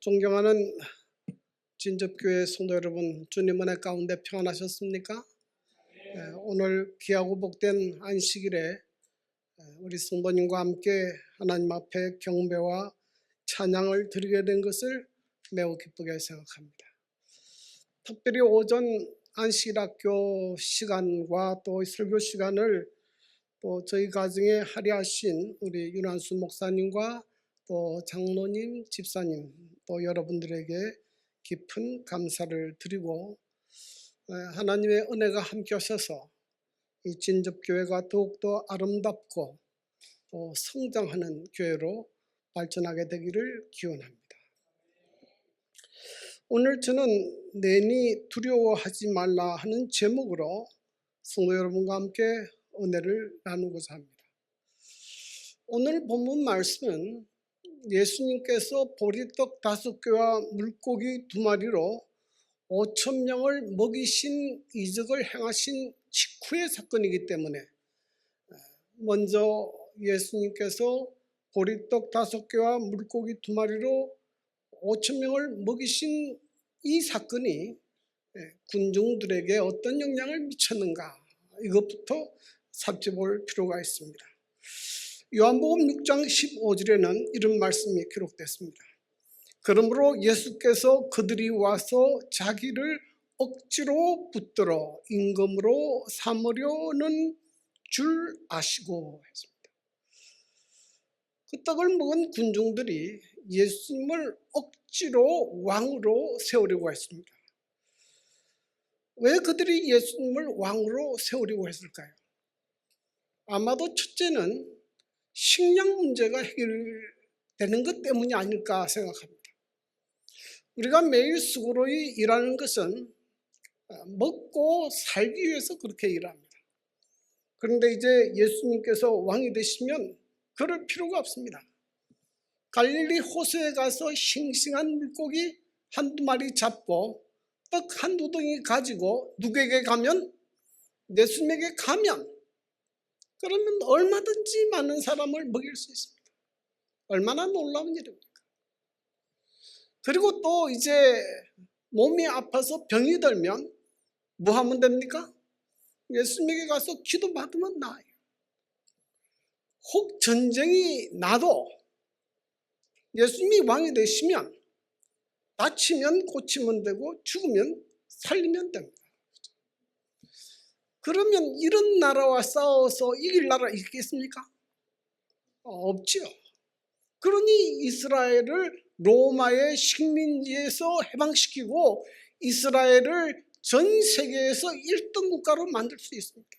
존경하는 진접교회 성도 여러분, 주님 은혜 가운데 평안하셨습니까? 오늘 귀하고 복된 안식일에 우리 성도님과 함께 하나님 앞에 경배와 찬양을 드리게 된 것을 매우 기쁘게 생각합니다. 특별히 오전 안식일 학교 시간과 또 설교 시간을 또 저희 가정에 할애하신 우리 윤한수 목사님과 또 장로님, 집사님, 또 여러분들에게 깊은 감사를 드리고 하나님의 은혜가 함께 하셔서 이 진접교회가 더욱더 아름답고 또 성장하는 교회로 발전하게 되기를 기원합니다. 오늘 저는 내니 두려워하지 말라 하는 제목으로 성도 여러분과 함께 은혜를 나누고자 합니다. 오늘 본문 말씀은 예수님께서 보리떡 5개와 물고기 2마리로 5,000명을 먹이신 이적을 행하신 직후의 사건이기 때문에 먼저 예수님께서 보리떡 5개와 물고기 2마리로 5,000명을 먹이신 이 사건이 군중들에게 어떤 영향을 미쳤는가, 이것부터 살펴볼 필요가 있습니다. 요한복음 6장 15절에는 이런 말씀이 기록됐습니다. 그러므로 예수께서 그들이 와서 자기를 억지로 붙들어 임금으로 삼으려는 줄 아시고 했습니다. 그 떡을 먹은 군중들이 예수님을 억지로 왕으로 세우려고 했습니다. 왜 그들이 예수님을 왕으로 세우려고 했을까요? 아마도 첫째는 식량 문제가 해결되는 것 때문이 아닐까 생각합니다. 우리가 매일 수고로이 일하는 것은 먹고 살기 위해서 그렇게 일합니다. 그런데 이제 예수님께서 왕이 되시면 그럴 필요가 없습니다. 갈릴리 호수에 가서 싱싱한 물고기 1-2마리 잡고 떡 1-2덩이 가지고 누구에게 가면? 예수님에게 가면, 그러면 얼마든지 많은 사람을 먹일 수 있습니다. 얼마나 놀라운 일입니까? 그리고 또 이제 몸이 아파서 병이 들면 뭐 하면 됩니까? 예수님에게 가서 기도받으면 나아요. 혹 전쟁이 나도 예수님이 왕이 되시면 다치면 고치면 되고 죽으면 살리면 됩니다. 그러면 이런 나라와 싸워서 이길 나라 있겠습니까? 없지요. 그러니 이스라엘을 로마의 식민지에서 해방시키고 이스라엘을 전 세계에서 1등 국가로 만들 수 있습니다.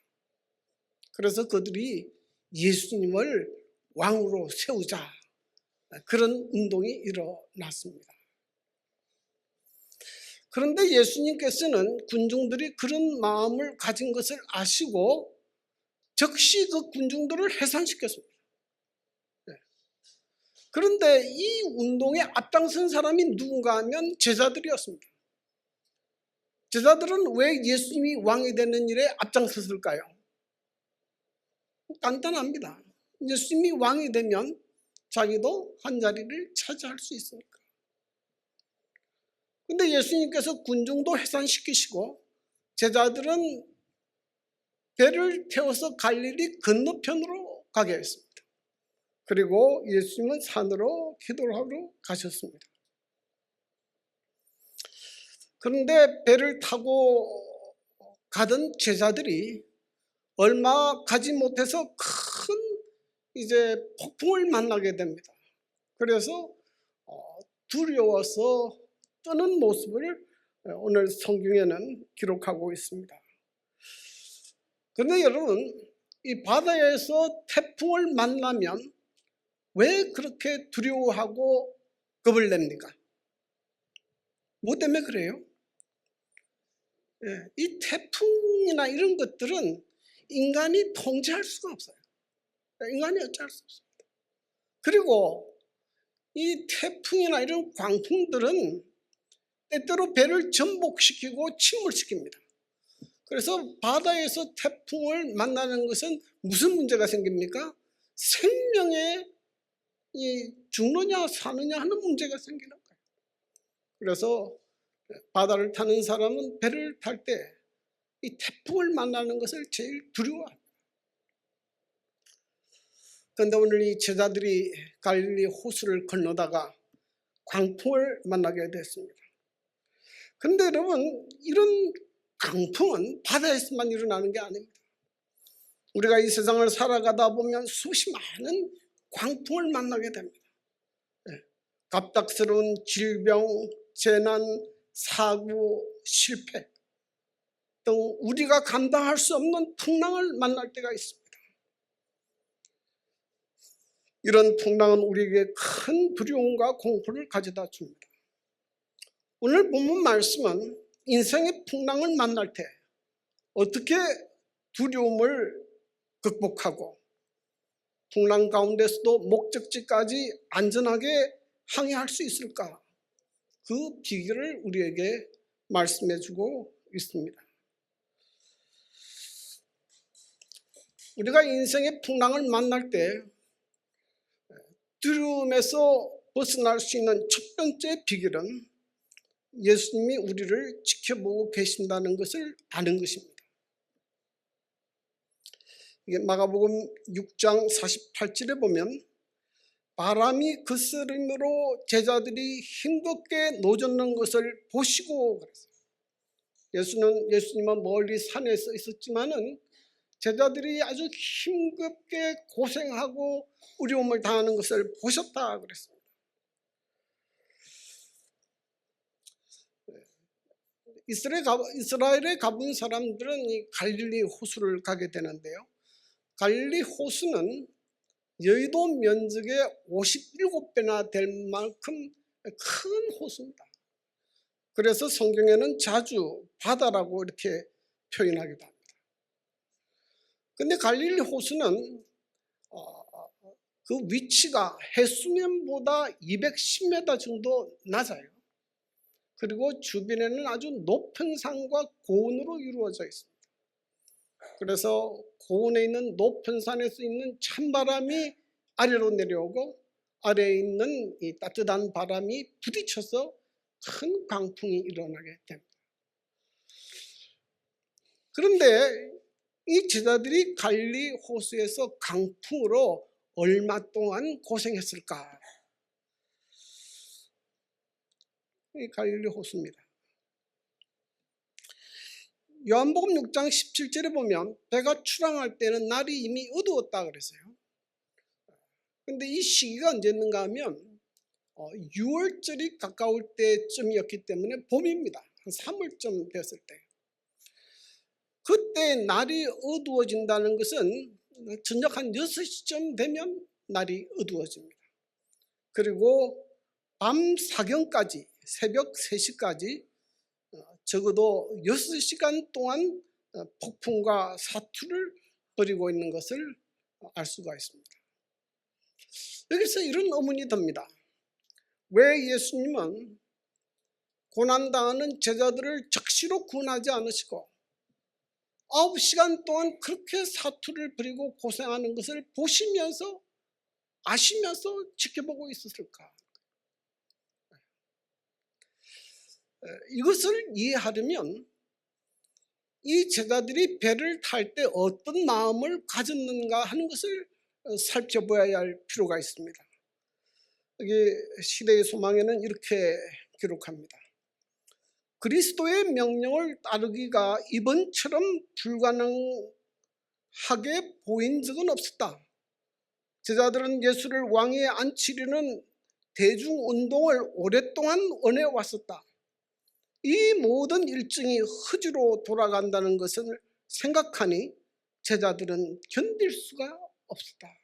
그래서 그들이 예수님을 왕으로 세우자, 그런 운동이 일어났습니다. 그런데 예수님께서는 군중들이 그런 마음을 가진 것을 아시고 즉시 그 군중들을 해산시켰습니다. 그런데 이 운동에 앞장선 사람이 누군가 하면 제자들이었습니다. 제자들은 왜 예수님이 왕이 되는 일에 앞장섰을까요? 간단합니다. 예수님이 왕이 되면 자기도 한 자리를 차지할 수 있으니까. 근데 예수님께서 군중도 해산시키시고 제자들은 배를 태워서 갈릴리 건너편으로 가게 했습니다. 그리고 예수님은 산으로 기도를 하러 가셨습니다. 그런데 배를 타고 가던 제자들이 얼마 가지 못해서 큰 이제 폭풍을 만나게 됩니다. 그래서 두려워서 떠는 모습을 오늘 성경에는 기록하고 있습니다. 그런데 여러분, 이 바다에서 태풍을 만나면 왜 그렇게 두려워하고 겁을 냅니까? 뭐 때문에 그래요? 이 태풍이나 이런 것들은 인간이 통제할 수가 없어요. 인간이 어찌할 수 없습니다. 그리고 이 태풍이나 이런 광풍들은 때때로 배를 전복시키고 침몰시킵니다. 그래서 바다에서 태풍을 만나는 것은 무슨 문제가 생깁니까? 생명에 죽느냐 사느냐 하는 문제가 생기는 거예요. 그래서 바다를 타는 사람은 배를 탈 때 이 태풍을 만나는 것을 제일 두려워합니다. 그런데 오늘 이 제자들이 갈릴리 호수를 건너다가 광풍을 만나게 됐습니다. 그런데 여러분, 이런 강풍은 바다에서만 일어나는 게 아닙니다. 우리가 이 세상을 살아가다 보면 수없이 많은 광풍을 만나게 됩니다. 갑작스러운 질병, 재난, 사고, 실패 등 우리가 감당할 수 없는 풍랑을 만날 때가 있습니다. 이런 풍랑은 우리에게 큰 두려움과 공포를 가져다 줍니다. 오늘 본문 말씀은 인생의 풍랑을 만날 때 어떻게 두려움을 극복하고 풍랑 가운데서도 목적지까지 안전하게 항해할 수 있을까? 그 비결을 우리에게 말씀해 주고 있습니다. 우리가 인생의 풍랑을 만날 때 두려움에서 벗어날 수 있는 첫 번째 비결은 예수님이 우리를 지켜보고 계신다는 것을 아는 것입니다. 이게 마가복음 6장 48절에 보면 바람이 거스름으로 제자들이 힘겹게 노젓는 것을 보시고 그랬어요. 예수님은 멀리 산에서 있었지만은 제자들이 아주 힘겹게 고생하고 어려움을 당하는 것을 보셨다 그랬습니다. 이스라엘에 가본 사람들은 이 갈릴리 호수를 가게 되는데요. 갈릴리 호수는 여의도 면적의 57배나 될 만큼 큰 호수입니다. 그래서 성경에는 자주 바다라고 이렇게 표현하기도 합니다. 그런데 갈릴리 호수는 그 위치가 해수면보다 210m 정도 낮아요. 그리고 주변에는 아주 높은 산과 고원으로 이루어져 있습니다. 그래서 고원에 있는 높은 산에서 있는 찬바람이 아래로 내려오고 아래에 있는 이 따뜻한 바람이 부딪혀서 큰 강풍이 일어나게 됩니다. 그런데 이 제자들이 갈릴리 호수에서 강풍으로 얼마 동안 고생했을까? 이 갈릴리 호수입니다. 요한복음 6장 17절에 보면 배가 출항할 때는 날이 이미 어두웠다 그랬어요. 그런데 이 시기가 언제였는가 하면 6월절이 가까울 때쯤이었기 때문에 봄입니다. 한 3월쯤 됐을 때. 그때 날이 어두워진다는 것은 저녁 한 6시쯤 되면 날이 어두워집니다. 그리고 밤 사경까지 새벽 3시까지 적어도 6시간 동안 폭풍과 사투를 벌이고 있는 것을 알 수가 있습니다. 여기서 이런 의문이 듭니다. 왜 예수님은 고난당하는 제자들을 적시로 구원하지 않으시고 9시간 동안 그렇게 사투를 벌이고 고생하는 것을 보시면서 아시면서 지켜보고 있었을까? 이것을 이해하려면 이 제자들이 배를 탈 때 어떤 마음을 가졌는가 하는 것을 살펴봐야 할 필요가 있습니다. 여기 시대의 소망에는 이렇게 기록합니다. 그리스도의 명령을 따르기가 이번처럼 불가능하게 보인 적은 없었다. 제자들은 예수를 왕위에 앉히려는 대중운동을 오랫동안 원해왔었다. 이 모든 일정이 허지로 돌아간다는 것을 생각하니 제자들은 견딜 수가 없었다.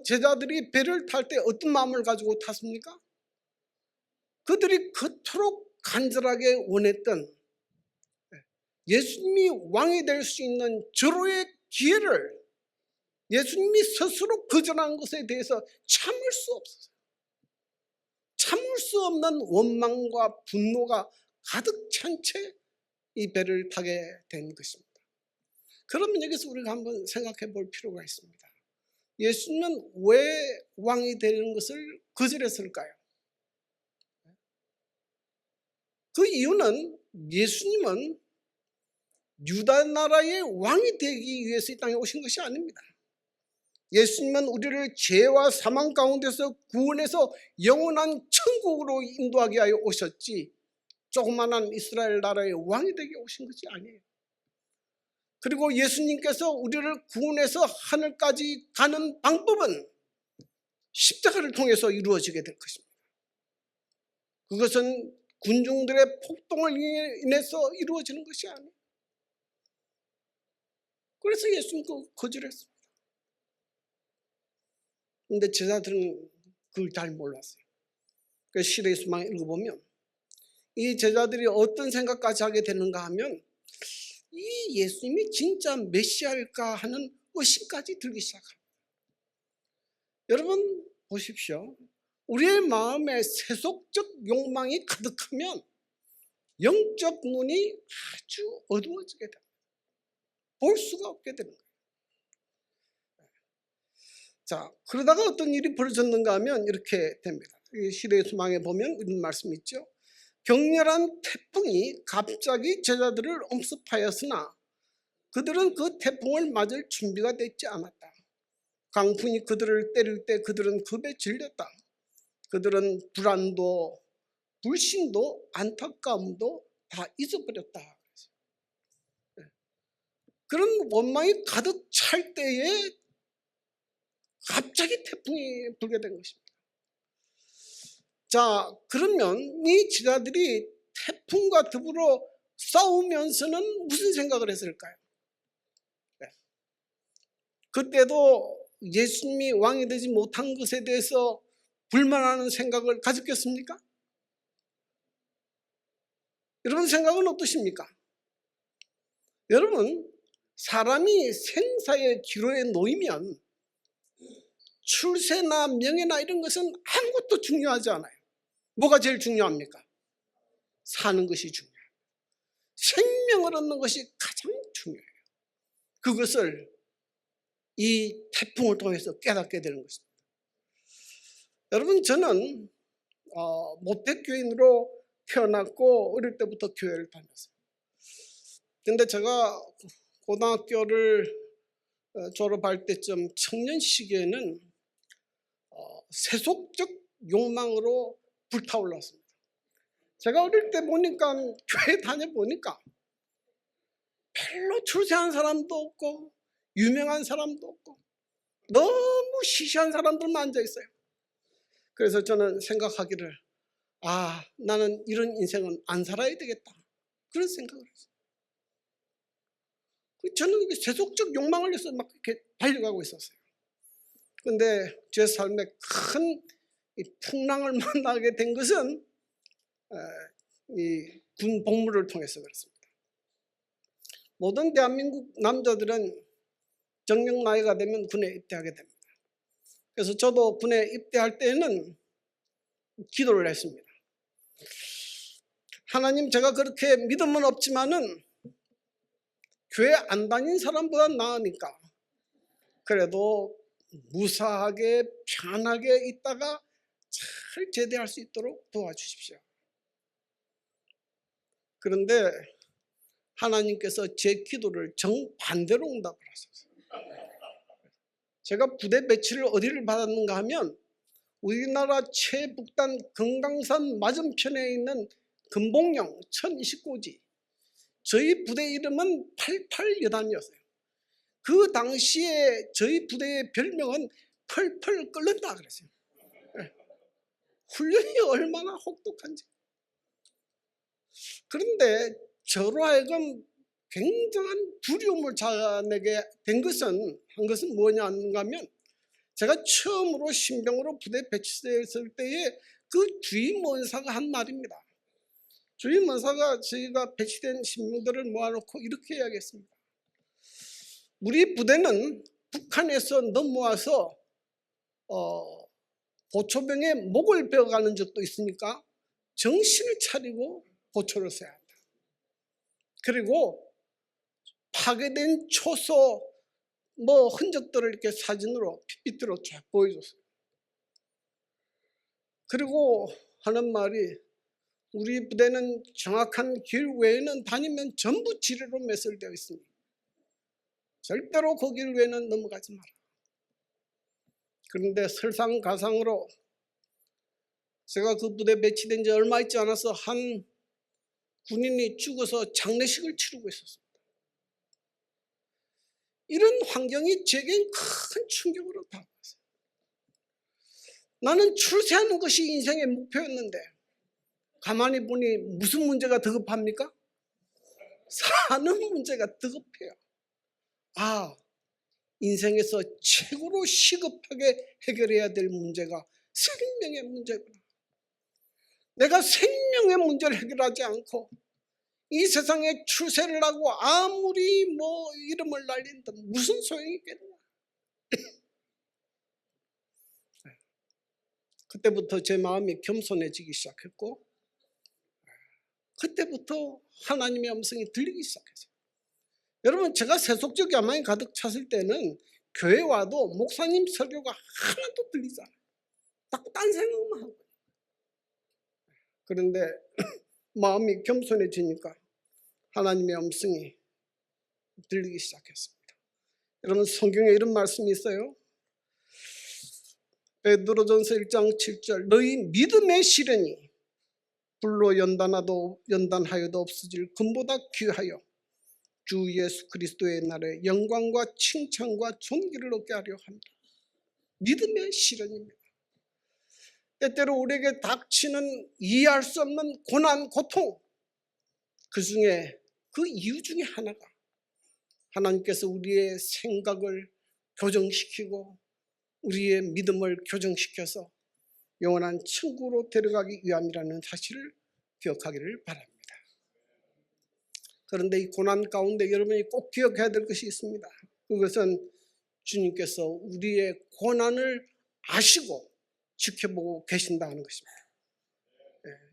제자들이 배를 탈 때 어떤 마음을 가지고 탔습니까? 그들이 그토록 간절하게 원했던 예수님이 왕이 될 수 있는 절호의 기회를 예수님이 스스로 거절한 것에 대해서 참을 수 없었어요. 참을 수 없는 원망과 분노가 가득 찬 채 이 배를 타게 된 것입니다. 그러면 여기서 우리가 한번 생각해 볼 필요가 있습니다. 예수님은 왜 왕이 되는 것을 거절했을까요? 그 이유는 예수님은 유다 나라의 왕이 되기 위해서 이 땅에 오신 것이 아닙니다. 예수님은 우리를 죄와 사망 가운데서 구원해서 영원한 천국으로 인도하기 위하여 오셨지 조그만한 이스라엘 나라의 왕이 되게 오신 것이 아니에요. 그리고 예수님께서 우리를 구원해서 하늘까지 가는 방법은 십자가를 통해서 이루어지게 될 것입니다. 그것은 군중들의 폭동을 인해서 이루어지는 것이 아니에요. 그래서 예수님 거절했습니다. 그런데 제자들은 그걸 잘 몰랐어요. 그래서 시대의 소망을 읽어보면 이 제자들이 어떤 생각까지 하게 되는가 하면 이 예수님이 진짜 메시아일까 하는 의심까지 들기 시작합니다. 여러분 보십시오. 우리의 마음에 세속적 욕망이 가득하면 영적 눈이 아주 어두워지게 됩니다. 볼 수가 없게 되는 거예요. 자, 그러다가 어떤 일이 벌어졌는가 하면 이렇게 됩니다. 시대의 소망에 보면 이런 말씀이 있죠. 격렬한 태풍이 갑자기 제자들을 엄습하였으나 그들은 그 태풍을 맞을 준비가 되지 않았다. 강풍이 그들을 때릴 때 그들은 겁에 질렸다. 그들은 불안도 불신도 안타까움도 다 잊어버렸다. 그런 원망이 가득 찰 때에 갑자기 태풍이 불게 된 것입니다. 자, 그러면 이 제자들이 태풍과 더불어 싸우면서는 무슨 생각을 했을까요? 그때도 예수님이 왕이 되지 못한 것에 대해서 불만하는 생각을 가졌겠습니까? 여러분 생각은 어떠십니까? 여러분, 사람이 생사의 기로에 놓이면 출세나 명예나 이런 것은 아무것도 중요하지 않아요. 뭐가 제일 중요합니까? 사는 것이 중요해요. 생명을 얻는 것이 가장 중요해요. 그것을 이 태풍을 통해서 깨닫게 되는 것입니다. 여러분, 저는 모태교인으로 태어났고 어릴 때부터 교회를 다녔어요. 근데 제가 고등학교를 졸업할 때쯤 청년 시기에는 세속적 욕망으로 불타올랐습니다. 제가 어릴 때 보니까 교회 다녀보니까 별로 출세한 사람도 없고 유명한 사람도 없고 너무 시시한 사람들만 앉아있어요. 그래서 저는 생각하기를 나는 이런 인생은 안 살아야 되겠다, 그런 생각을 했어요. 저는 세속적 욕망을 위해서 막 이렇게 달려가고 있었어요. 그런데 제 삶에 큰 풍랑을 만나게 된 것은 이 군 복무를 통해서 그렇습니다. 모든 대한민국 남자들은 정년 나이가 되면 군에 입대하게 됩니다. 그래서 저도 군에 입대할 때는 기도를 했습니다. 하나님, 제가 그렇게 믿음은 없지만은 교회 안 다닌 사람보다 나으니까 그래도 무사하게 편하게 있다가 잘 제대할 수 있도록 도와주십시오. 그런데 하나님께서 제 기도를 정반대로 응답을 하셨어요. 제가 부대 배치를 어디를 받았는가 하면 우리나라 최북단 금강산 맞은편에 있는 금봉령 1029지, 저희 부대 이름은 88여단이었어요. 그 당시에 저희 부대의 별명은 펄펄 끓는다 그랬어요. 훈련이 얼마나 혹독한지. 그런데 저로 하여금 굉장한 두려움을 자아내게 한 것은 뭐냐 하면 제가 처음으로 신병으로 부대 배치됐을 때에 그 주임원사가 한 말입니다. 주임원사가 저희가 배치된 신병들을 모아놓고 이렇게 이야기했습니다. 우리 부대는 북한에서 넘어와서 보초병의 목을 베어가는 적도 있으니까 정신을 차리고 보초를 써야 한다. 그리고 파괴된 초소 흔적들을 이렇게 사진으로 PPT로 쫙 보여줬어요. 그리고 하는 말이 우리 부대는 정확한 길 외에는 다니면 전부 지뢰로 매설되어 있습니다. 절대로 그 길 외에는 넘어가지 마라. 그런데 설상가상으로 제가 그 부대에 배치된 지 얼마 있지 않아서 한 군인이 죽어서 장례식을 치르고 있었습니다. 이런 환경이 제겐 큰 충격으로 다가왔어요. 나는 출세하는 것이 인생의 목표였는데 가만히 보니 무슨 문제가 더 급합니까? 사는 문제가 더 급해요. 아, 인생에서 최고로 시급하게 해결해야 될 문제가 생명의 문제구나. 내가 생명의 문제를 해결하지 않고 이 세상에 출세를 하고 아무리 이름을 날린다 무슨 소용이 있겠냐. 그때부터 제 마음이 겸손해지기 시작했고 그때부터 하나님의 음성이 들리기 시작했어요. 여러분, 제가 세속적 야망이 가득 찼을 때는 교회 와도 목사님 설교가 하나도 들리지 않아요. 딱 딴 생각만 하고. 그런데 마음이 겸손해지니까 하나님의 음성이 들리기 시작했습니다. 여러분, 성경에 이런 말씀이 있어요. 베드로전서 1장 7절 너희 믿음의 시련이 불로 연단하여도 없어질 금보다 귀하여 주 예수 그리스도의 날에 영광과 칭찬과 존귀를 얻게 하려 합니다. 믿음의 시련입니다. 때때로 우리에게 닥치는 이해할 수 없는 고난, 고통, 그 중에 그 이유 중에 하나가 하나님께서 우리의 생각을 교정시키고 우리의 믿음을 교정시켜서 영원한 천국으로 데려가기 위함이라는 사실을 기억하기를 바랍니다. 그런데 이 고난 가운데 여러분이 꼭 기억해야 될 것이 있습니다. 그것은 주님께서 우리의 고난을 아시고 지켜보고 계신다는 것입니다.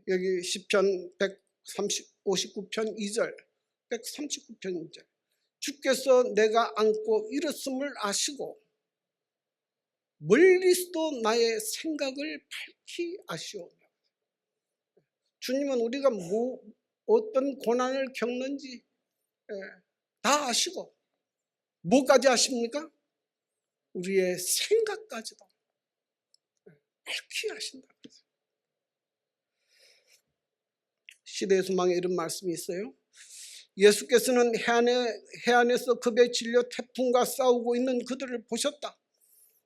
여기 시편 159편 2절 139편 2절 주께서 내가 안고 일었음을 아시고 멀리서도 나의 생각을 밝히 아시오며. 주님은 우리가 어떤 고난을 겪는지 다 아시고 뭐까지 아십니까? 우리의 생각까지도 밝히 아신다. 시대의 소망에 이런 말씀이 있어요. 예수께서는 해안에서 급에 질려 태풍과 싸우고 있는 그들을 보셨다.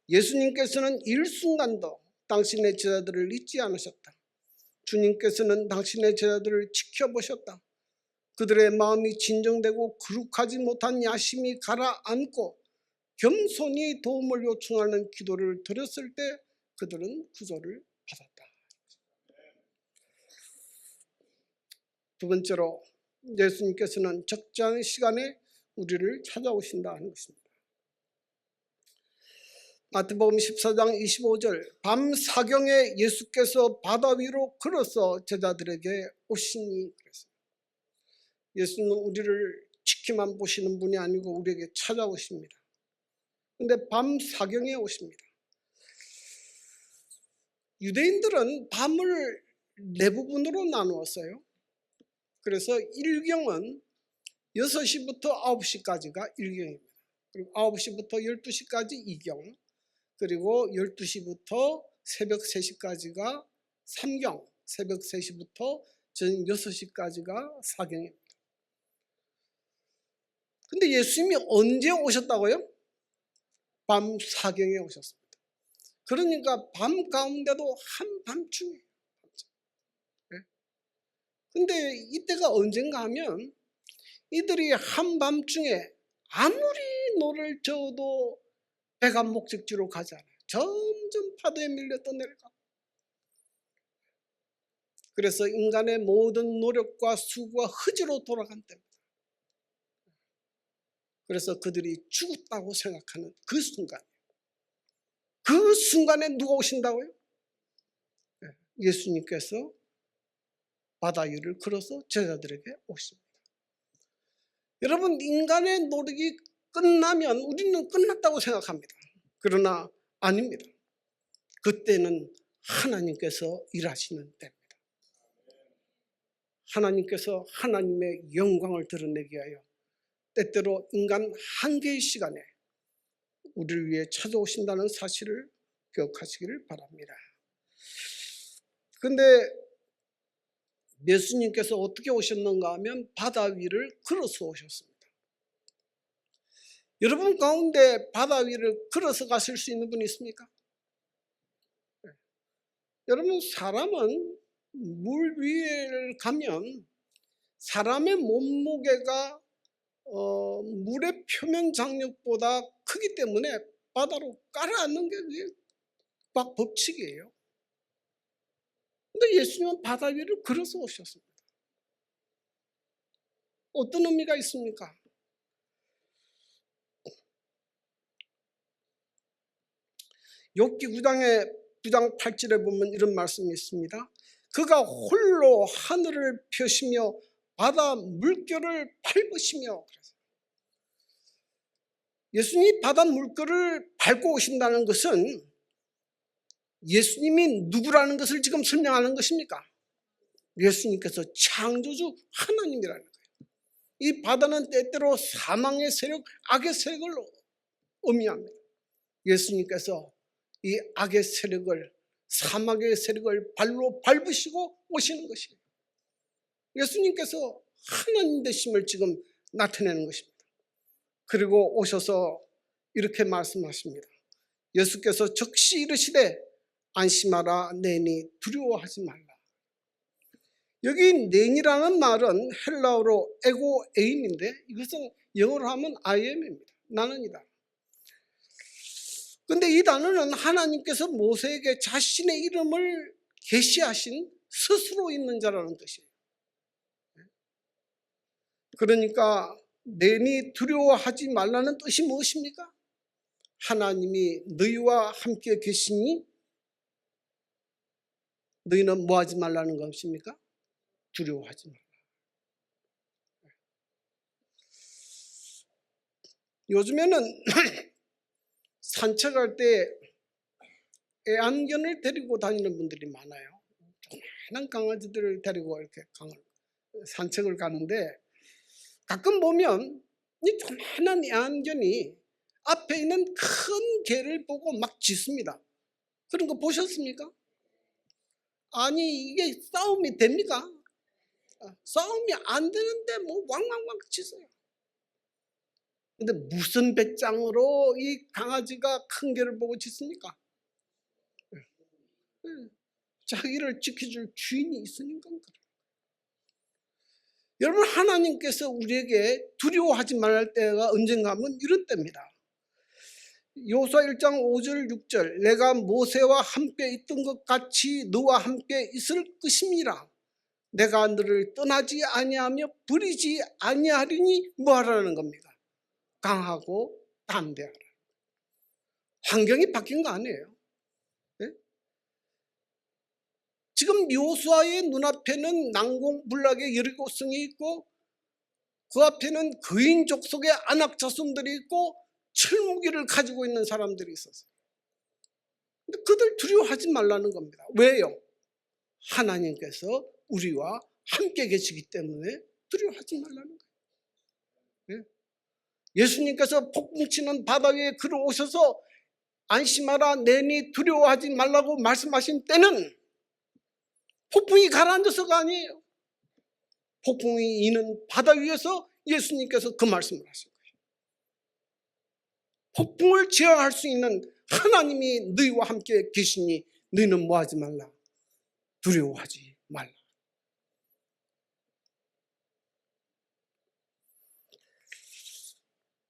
예수님께서는 일순간도 당신의 제자들을 잊지 않으셨다. 주님께서는 당신의 제자들을 지켜보셨다. 그들의 마음이 진정되고 거룩하지 못한 야심이 가라앉고 겸손히 도움을 요청하는 기도를 드렸을 때 그들은 구조를 받았다. 두 번째로 예수님께서는 적절한 시간에 우리를 찾아오신다는 것입니다. 마태복음 14장 25절 밤 사경에 예수께서 바다 위로 걸어서 제자들에게 오시니 그랬습니다. 예수는 우리를 지키만 보시는 분이 아니고 우리에게 찾아오십니다. 그런데 밤 사경에 오십니다. 유대인들은 밤을 네 부분으로 나누었어요. 그래서 일경은 6시부터 9시까지가 일경입니다. 그리고 9시부터 12시까지 이경, 그리고 12시부터 새벽 3시까지가 3경, 새벽 3시부터 저녁 6시까지가 4경입니다. 근데 예수님이 언제 오셨다고요? 밤 4경에 오셨습니다. 그러니까 밤 가운데도 한밤중에. 근데 이때가 언젠가 하면 이들이 한밤중에 아무리 노를 저어도 배가 목적지로 가지 않아요. 점점 파도에 밀려 떠내려가. 그래서 인간의 모든 노력과 수고가 흑지로 돌아간 때입니다. 그래서 그들이 죽었다고 생각하는 그 순간, 그 순간에 누가 오신다고요? 예수님께서 바다 위를 걸어서 제자들에게 오십니다. 여러분, 인간의 노력이 끝나면 우리는 끝났다고 생각합니다. 그러나 아닙니다. 그때는 하나님께서 일하시는 때입니다. 하나님께서 하나님의 영광을 드러내게 하여 때때로 인간 한계의 시간에 우리를 위해 찾아오신다는 사실을 기억하시기를 바랍니다. 그런데 예수님께서 어떻게 오셨는가 하면 바다 위를 걸어서 오셨습니다. 여러분 가운데 바다 위를 걸어서 가실 수 있는 분이 있습니까? 여러분, 사람은 물 위에 가면 사람의 몸무게가 물의 표면 장력보다 크기 때문에 바다로 깔아앉는 게 막 법칙이에요. 근데 예수님은 바다 위를 걸어서 오셨습니다. 어떤 의미가 있습니까? 욥기 9장 8절에 보면 이런 말씀이 있습니다. 그가 홀로 하늘을 펴시며 바다 물결을 밟으시며. 예수님이 바다 물결을 밟고 오신다는 것은 예수님이 누구라는 것을 지금 설명하는 것입니까? 예수님께서 창조주 하나님이라는 거예요. 이 바다는 때때로 사망의 세력, 악의 세력을 의미합니다. 예수님께서 이 악의 세력을, 사막의 세력을 발로 밟으시고 오시는 것이에요. 예수님께서 하나님 되심을 지금 나타내는 것입니다. 그리고 오셔서 이렇게 말씀하십니다. 예수께서 즉시 이르시되 안심하라, 내니 두려워하지 말라. 여기 내니라는 말은 헬라어로 에고에임인데 이것은 영어로 하면 I am입니다. 나는이다. 그런데 이 단어는 하나님께서 모세에게 자신의 이름을 계시하신 스스로 있는 자라는 뜻이에요. 그러니까 내니 두려워하지 말라는 뜻이 무엇입니까? 하나님이 너희와 함께 계시니 너희는 뭐 하지 말라는 것입니까? 두려워하지 말라. 요즘에는 산책할 때 애완견을 데리고 다니는 분들이 많아요. 조그마한 강아지들을 데리고 이렇게 산책을 가는데 가끔 보면 이 조그마한 애완견이 앞에 있는 큰 개를 보고 막 짖습니다. 그런 거 보셨습니까? 아니, 이게 싸움이 됩니까? 싸움이 안 되는데 뭐 왕왕왕 짖어요. 근데 무슨 배짱으로 이 강아지가 큰 개를 보고 짖습니까? 자기를 지켜줄 주인이 있으니까 그래요. 여러분, 하나님께서 우리에게 두려워하지 말할 때가 언젠가 하면 이런 때입니다. 여호수아 1장 5절 6절 내가 모세와 함께 있던 것 같이 너와 함께 있을 것임이라. 내가 너를 떠나지 아니하며 버리지 아니하리니 뭐하라는 겁니까? 강하고 담대하라. 환경이 바뀐 거 아니에요. 네? 지금 여호수아의 눈앞에는 난공불락의 여리고성이 있고 그 앞에는 거인 족속의 안악 자손들이 있고 철무기를 가지고 있는 사람들이 있었어요. 근데 그들 두려워하지 말라는 겁니다. 왜요? 하나님께서 우리와 함께 계시기 때문에 두려워하지 말라는 거예요. 예수님께서 폭풍치는 바다 위에 걸어오셔서 안심하라, 내니 두려워하지 말라고 말씀하신 때는 폭풍이 가라앉아서가 아니에요. 폭풍이 이는 바다 위에서 예수님께서 그 말씀을 하신 거예요. 폭풍을 제어할 수 있는 하나님이 너희와 함께 계시니 너희는 뭐하지 말라? 두려워하지 말라.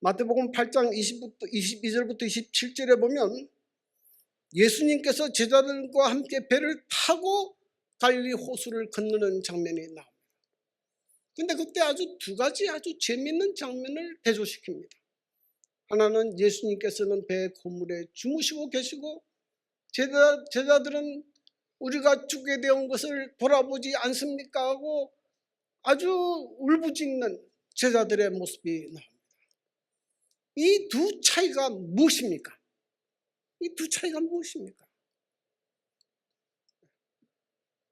마태복음 8장 22절부터 27절에 보면 예수님께서 제자들과 함께 배를 타고 갈릴리 호수를 건너는 장면이 나옵니다. 근데 그때 아주 두 가지 아주 재미있는 장면을 대조시킵니다. 하나는 예수님께서는 배 고물에 주무시고 계시고 제자들은 우리가 죽게 되온 것을 돌아보지 않습니까? 하고 아주 울부짖는 제자들의 모습이 나옵니다. 이 두 차이가 무엇입니까? 이 두 차이가 무엇입니까?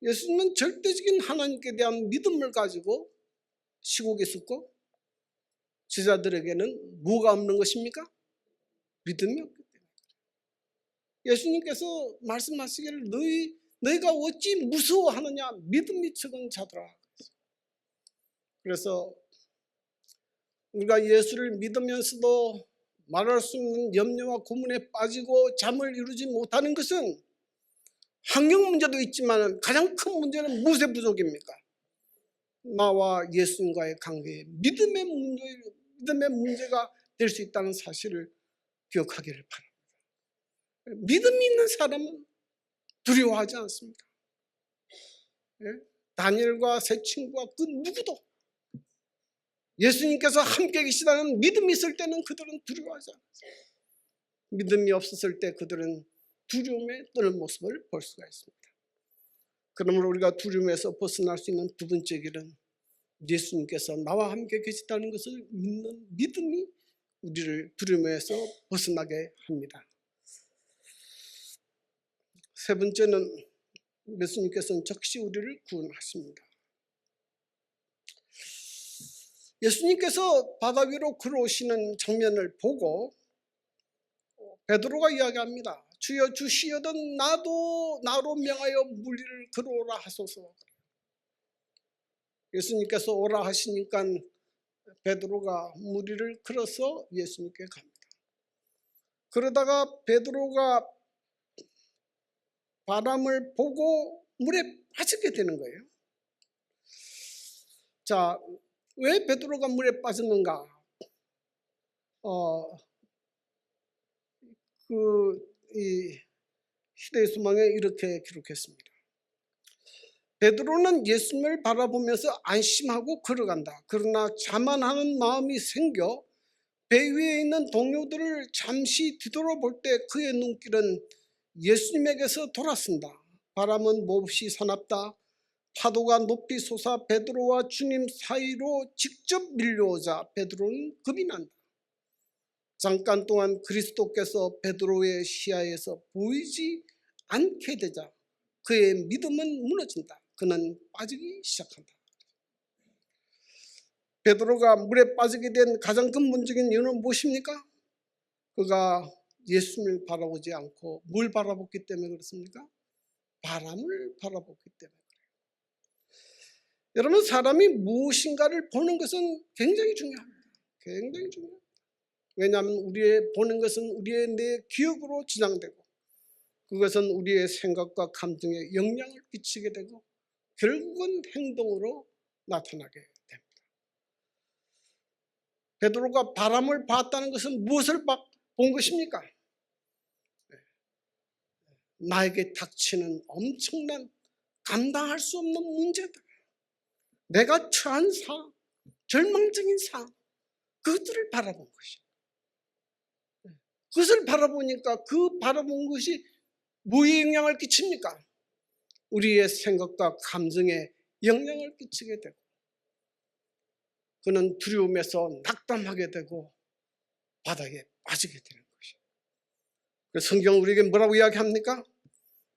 예수님은 절대적인 하나님께 대한 믿음을 가지고 시국에 있었고 제자들에게는 뭐가 없는 것입니까? 믿음이 없기 때문에. 예수님께서 말씀하시기를 너희가 어찌 무서워하느냐 믿음이 적은 자들아. 그래서 우리가 예수를 믿으면서도 말할 수 없는 염려와 고민에 빠지고 잠을 이루지 못하는 것은 환경 문제도 있지만 가장 큰 문제는 무엇의 부족입니까? 나와 예수님과의 관계에 믿음의 문제가 될 수 있다는 사실을 기억하기를 바랍니다. 믿음이 있는 사람은 두려워하지 않습니다. 다니엘과 세 친구와 그 누구도 예수님께서 함께 계시다는 믿음이 있을 때는 그들은 두려워하지 않았어요. 믿음이 없었을 때 그들은 두려움에 떠는 모습을 볼 수가 있습니다. 그러므로 우리가 두려움에서 벗어날 수 있는 두 번째 길은 예수님께서 나와 함께 계시다는 것을 믿는 믿음이 우리를 두려움에서 벗어나게 합니다. 세 번째는 예수님께서는 즉시 우리를 구원하십니다. 예수님께서 바다 위로 걸어오시는 장면을 보고 베드로가 이야기합니다. 주여 주시여든 나도 나로 명하여 물 위를 걸어오라 하소서. 예수님께서 오라 하시니까 베드로가 물 위를 걸어서 예수님께 갑니다. 그러다가 베드로가 바람을 보고 물에 빠지게 되는 거예요. 자, 왜 베드로가 물에 빠졌는가? 이 시대의 소망에 이렇게 기록했습니다. 베드로는 예수님을 바라보면서 안심하고 걸어간다. 그러나 자만하는 마음이 생겨 배 위에 있는 동료들을 잠시 뒤돌아볼 때 그의 눈길은 예수님에게서 돌아선다. 바람은 몹시 사납다. 파도가 높이 솟아 베드로와 주님 사이로 직접 밀려오자 베드로는 겁이 난다. 잠깐 동안 그리스도께서 베드로의 시야에서 보이지 않게 되자 그의 믿음은 무너진다. 그는 빠지기 시작한다. 베드로가 물에 빠지게 된 가장 근본적인 이유는 무엇입니까? 그가 예수님을 바라보지 않고 뭘 바라봤기 때문에 그렇습니까? 바람을 바라봤기 때문에 그래요. 여러분, 사람이 무엇인가를 보는 것은 굉장히 중요합니다. 굉장히 중요합니다. 왜냐하면 우리의 보는 것은 우리의 내 기억으로 지향되고 그것은 우리의 생각과 감정에 영향을 끼치게 되고 결국은 행동으로 나타나게 됩니다. 베드로가 바람을 봤다는 것은 무엇을 본 것입니까? 나에게 닥치는 엄청난 감당할 수 없는 문제들, 내가 처한 상황, 절망적인 상황, 그것들을 바라본 것이에요. 그것을 바라보니까 그 바라본 것이 뭐에 영향을 끼칩니까? 우리의 생각과 감정에 영향을 끼치게 되고 그는 두려움에서 낙담하게 되고 바닥에 빠지게 되는 것이에요. 그래서 성경은 우리에게 뭐라고 이야기합니까?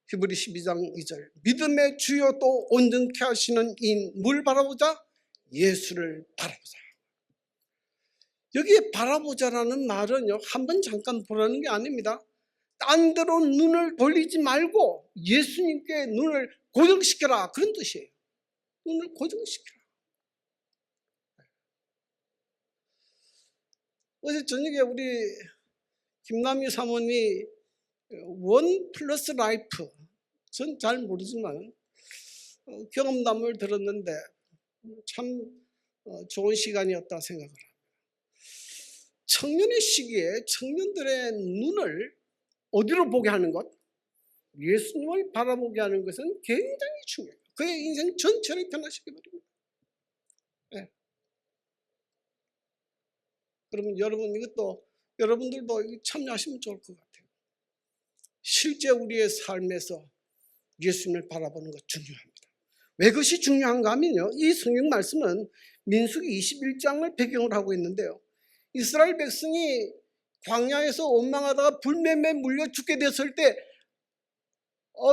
히브리 12장 2절 믿음의 주요 또 온전케 하시는 이인 뭘 바라보자? 예수를 바라보자. 여기에 바라보자라는 말은요, 한번 잠깐 보라는 게 아닙니다. 딴 데로 눈을 돌리지 말고 예수님께 눈을 고정시켜라, 그런 뜻이에요. 눈을 고정시켜라. 어제 저녁에 우리 김남희 사모님이 원 플러스 라이프, 전 잘 모르지만 경험담을 들었는데 참 좋은 시간이었다 생각을 합니다. 청년의 시기에 청년들의 눈을 어디로 보게 하는 것? 예수님을 바라보게 하는 것은 굉장히 중요해요. 그의 인생 전체를 변화시켜 버립니다. 네. 그러면 여러분들도 참여하시면 좋을 것 같아요. 실제 우리의 삶에서 예수님을 바라보는 것 중요합니다. 왜 그것이 중요한가 하면요, 이 성경 말씀은 민수기 21장을 배경으로 하고 있는데요, 이스라엘 백성이 광야에서 원망하다가 불매에 물려 죽게 됐을 때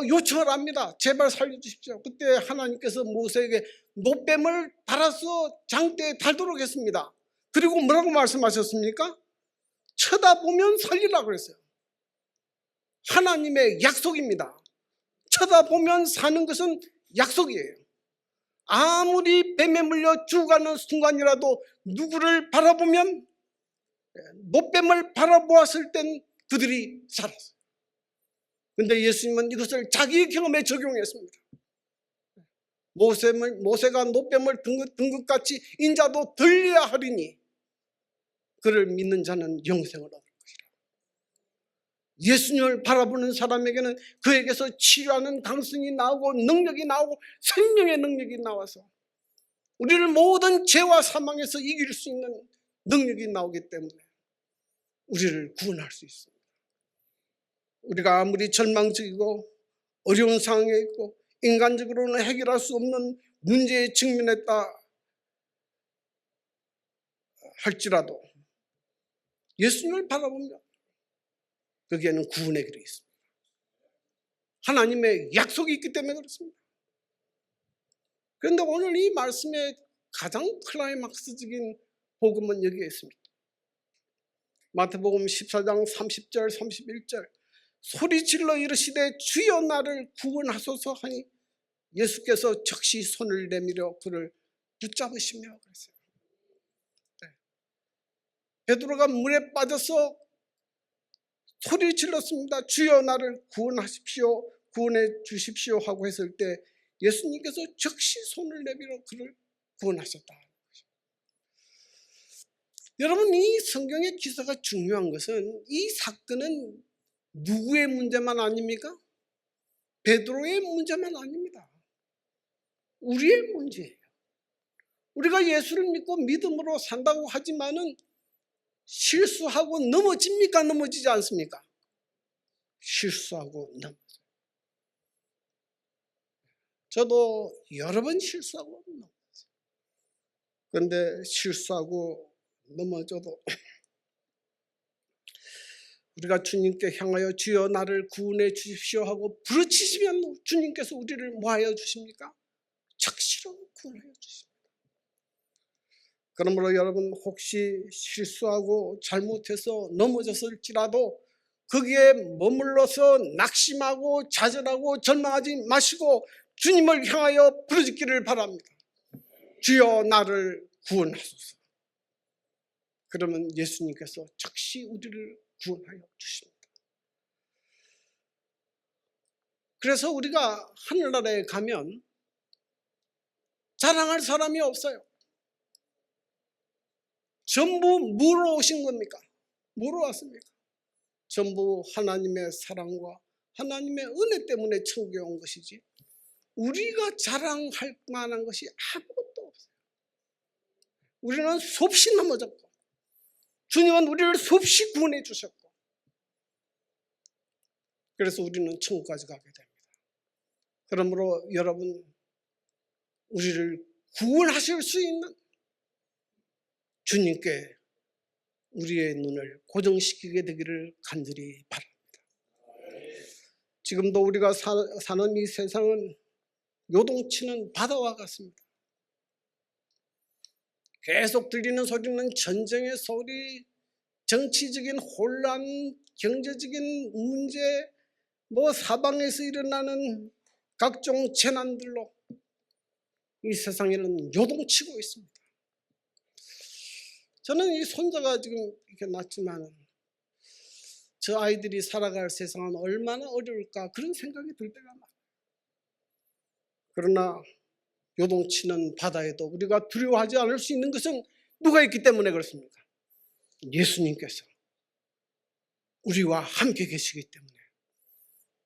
요청을 합니다. 제발 살려주십시오. 그때 하나님께서 모세에게 노뱀을 달아서 장대에 달도록 했습니다. 그리고 뭐라고 말씀하셨습니까? 쳐다보면 살리라고 그랬어요. 하나님의 약속입니다. 쳐다보면 사는 것은 약속이에요. 아무리 뱀에 물려 죽어가는 순간이라도 누구를 바라보면, 노뱀을 바라보았을 땐 그들이 살았어요. 그런데 예수님은 이것을 자기 경험에 적용했습니다. 모세가 노뱀을 든 것 같이 인자도 들려야 하리니 그를 믿는 자는 영생을 얻을 것이라. 예수님을 바라보는 사람에게는 그에게서 치유하는 강성이 나오고 능력이 나오고 생명의 능력이 나와서 우리를 모든 죄와 사망에서 이길 수 있는 능력이 나오기 때문에 우리를 구원할 수 있습니다. 우리가 아무리 절망적이고 어려운 상황에 있고 인간적으로는 해결할 수 없는 문제에 직면했다 할지라도 예수님을 바라보면 거기에는 구원의 길이 있습니다. 하나님의 약속이 있기 때문에 그렇습니다. 그런데 오늘 이 말씀의 가장 클라이막스적인 복음은 여기에 있습니다. 마태복음 14장 30절 31절 소리질러 이르시되 주여 나를 구원하소서 하니 예수께서 즉시 손을 내밀어 그를 붙잡으시며 그랬어요. 베드로가 물에 빠져서 소리 질렀습니다. 주여 나를 구원하십시오, 구원해 주십시오 하고 했을 때 예수님께서 즉시 손을 내밀어 그를 구원하셨다. 여러분, 이 성경의 기사가 중요한 것은 이 사건은 누구의 문제만 아닙니까? 베드로의 문제만 아닙니다. 우리의 문제예요. 우리가 예수를 믿고 믿음으로 산다고 하지만은 실수하고 넘어집니까? 넘어지지 않습니까? 실수하고 넘어져요. 저도 여러 번 실수하고 넘어져요. 그런데 실수하고 넘어져도 우리가 주님께 향하여 주여 나를 구원해 주십시오 하고 부르짖으면 주님께서 우리를 뭐하여 주십니까? 적시로 구원하여 주십니다. 그러므로 여러분, 혹시 실수하고 잘못해서 넘어졌을지라도 거기에 머물러서 낙심하고 좌절하고 절망하지 마시고 주님을 향하여 부르짖기를 바랍니다. 주여 나를 구원하소서. 그러면 예수님께서 즉시 우리를 구원하여 주십니다. 그래서 우리가 하늘나라에 가면 자랑할 사람이 없어요. 전부 뭐로 오신 겁니까? 뭐로 왔습니까? 전부 하나님의 사랑과 하나님의 은혜 때문에 천국에 온 것이지 우리가 자랑할 만한 것이 아무것도 없어요. 우리는 수없이 넘어졌고 주님은 우리를 수없이 구원해 주셨고 그래서 우리는 천국까지 가게 됩니다. 그러므로 여러분, 우리를 구원하실 수 있는 주님께 우리의 눈을 고정시키게 되기를 간절히 바랍니다. 지금도 우리가 사는 이 세상은 요동치는 바다와 같습니다. 계속 들리는 소리는 전쟁의 소리, 정치적인 혼란, 경제적인 문제, 사방에서 일어나는 각종 재난들로 이 세상에는 요동치고 있습니다. 저는 이 손자가 지금 이렇게 낳지만 저 아이들이 살아갈 세상은 얼마나 어려울까 그런 생각이 들 때가 많아요. 그러나 요동치는 바다에도 우리가 두려워하지 않을 수 있는 것은 누가 있기 때문에 그렇습니까? 예수님께서 우리와 함께 계시기 때문에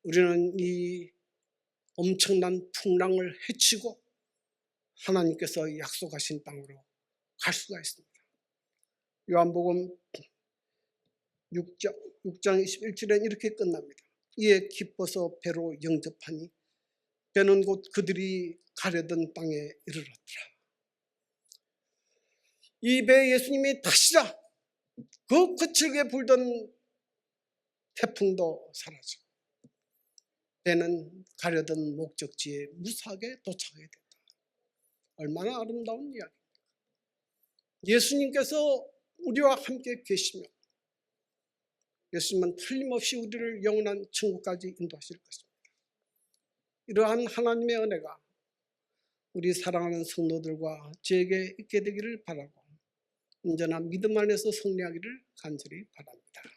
우리는 이 엄청난 풍랑을 헤치고 하나님께서 약속하신 땅으로 갈 수가 있습니다. 요한복음 6장 21절엔 이렇게 끝납니다. 이에 기뻐서 배로 영접하니 배는 곧 그들이 가려던 땅에 이르렀더라. 이 배에 예수님이 타시자 그 거칠게 불던 태풍도 사라지고 배는 가려던 목적지에 무사하게 도착하게 됐다. 얼마나 아름다운 이야기. 예수님께서 우리와 함께 계시며 예수님은 틀림없이 우리를 영원한 천국까지 인도하실 것입니다. 이러한 하나님의 은혜가 우리 사랑하는 성도들과 저에게 있게 되기를 바라고 온전한 믿음 안에서 승리하기를 간절히 바랍니다.